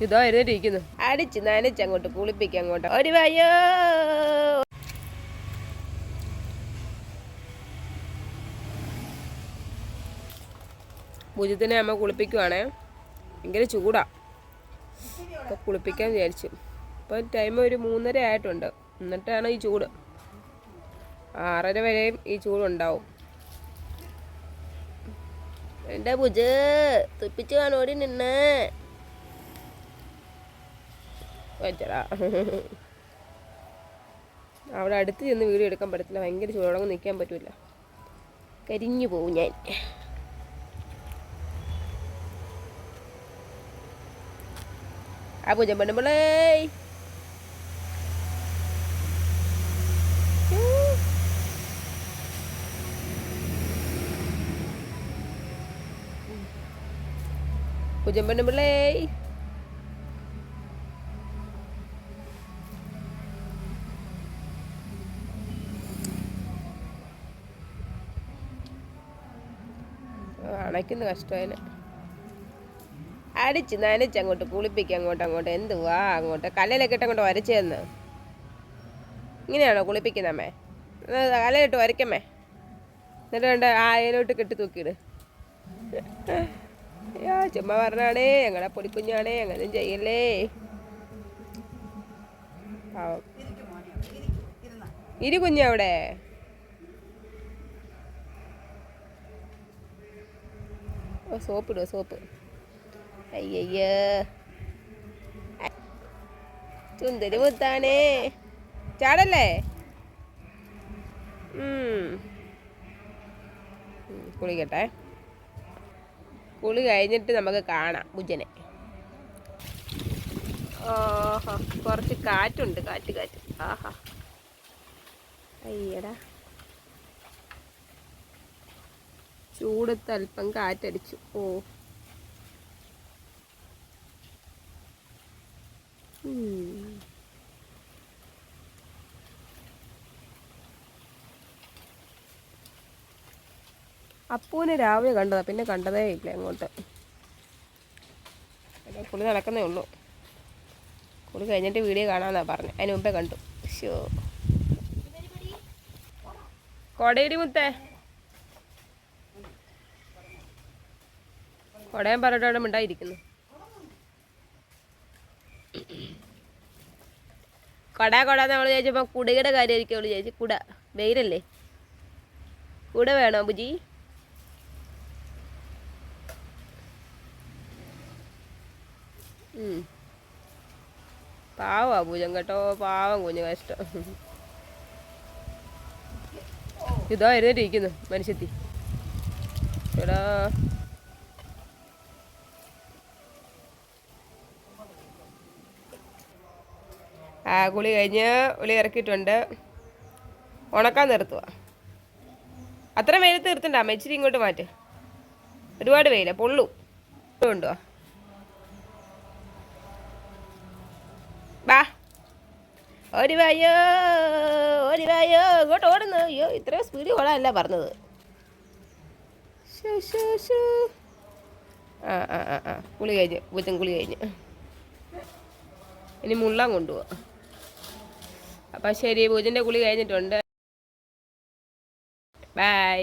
ഇതോ എഴുന്നേറ്റിരിക്കുന്നു. അടിച്ച് നനച്ച് അങ്ങോട്ട് കുളിപ്പിക്കാം അങ്ങോട്ട്. ഒരു വയ്യോ ഭുജത്തിനെ അമ്മ കുളിപ്പിക്കുവാണേ. ഭയങ്കര ചൂടാ. അപ്പോൾ കുളിപ്പിക്കാൻ വിചാരിച്ചു. ഇപ്പം ടൈം ഒരു 3:30 ആയിട്ടുണ്ട്. എന്നിട്ടാണ് ഈ ചൂട്. 6:30 വരെയും ഈ ചൂടുണ്ടാവും. എൻ്റെ ഭുജ തുപ്പിച്ച് കാണോടി നിന്ന് വെച്ചടാ. അവിടെ അടുത്ത് ചെന്ന് വീഡിയോ എടുക്കാൻ പറ്റത്തില്ല. ഭയങ്കര ചൂടോടൊന്നും നിൽക്കാൻ പറ്റില്ല. കരിഞ്ഞു പോവും ഞാൻ. ആ പൂജം പെണ്ണുമ്പളേ പൂജം പെണ്ണുമ്പളേ അണയ്ക്കുന്ന കഷ്ടമായതിന്. അടിച്ച് നനച്ച് അങ്ങോട്ട് കുളിപ്പിക്കാം അങ്ങോട്ട്. എന്തുവാ അങ്ങോട്ട് കല്ലിലൊക്കെ ഇട്ട് അങ്ങോട്ട് വരച്ച് തന്ന്. ഇങ്ങനെയാണോ കുളിപ്പിക്കുന്നത് അമ്മേ? കല്ലിലിട്ട് വരയ്ക്കമ്മേ. എന്നിട്ട് വേണ്ട ആയയിലോട്ട് കെട്ടി തൂക്കിയിട്. ചുമ്മാ പറഞ്ഞാണേ, ഞങ്ങളെ പൊടിക്കുഞ്ഞാണേ, അങ്ങനെ ചെയ്യല്ലേ. പാവം ഇരി കുഞ്ഞവിടെ. ഓ സോപ്പിടുക സോപ്പ്. അയ്യയ്യോ ചുന്ദരി മുത്താണേ. ചാടല്ലേ. കുളിക്കട്ടെ. കുളി കഴിഞ്ഞിട്ട് നമുക്ക് കാണാം ഭുജനെ. ഓഹോ കുറച്ച് കാറ്റുണ്ട്. കാറ്റ്. ആഹാ അയ്യടാ ചൂടത്ത് അല്പം കാറ്റടിച്ചു. ഓ അപ്പൂനെ രാവിലെ കണ്ടതാ, പിന്നെ കണ്ടതേ ഇല്ല അങ്ങോട്ട്. കുളി നടക്കുന്നേ ഉള്ളൂ. കുളി കഴിഞ്ഞിട്ട് വീഡിയോ കാണാമെന്നാ പറഞ്ഞു. അതിന് മുമ്പേ കണ്ടു. ഷോ കൊടയിടി മുത്തേ. കൊടയം പറഞ്ഞിട്ട് അവിടെ മിണ്ടായിരിക്കുന്നു. കൊട നമ്മൾ ചോദിച്ചപ്പോൾ കുടയുടെ കാര്യമായിരിക്കും അവള് ചോദിച്ചു. കുട വെയിലല്ലേ, കുട വേണോ ബുജി? പാവാ പൂജം കേട്ടോ, പാവം കുഞ്ഞു കഷ്ടം. ഇതോ എഴുന്നേറ്റിരിക്കുന്നു മനുഷ്യത്തി. എടാ കുളി കഴിഞ്ഞ് ഉളി ഇറക്കിയിട്ടുണ്ട്. ഉണക്കാൻ നിർത്തുക. അത്ര വെയിലത്ത് നിർത്തണ്ട അമ്മ, ഇച്ചിരി ഇങ്ങോട്ട് മാറ്റ്. ഒരുപാട് വെയില പൊള്ളും. കൊണ്ടുവാ ബാ. ഒരു വായോ ഇങ്ങോട്ട് ഓടുന്നു. അയ്യോ ഇത്രയും സ്പീഡിൽ ഓടാനല്ല പറഞ്ഞത്. കുളി കഴിഞ്ഞ് പൂച്ചൻ കുളി കഴിഞ്ഞ് ഇനി മുള്ളാൻ കൊണ്ടുപോവാ. അപ്പം ശരി, പൂജൻ്റെ കുളി കഴിഞ്ഞിട്ടുണ്ട്. ബൈ.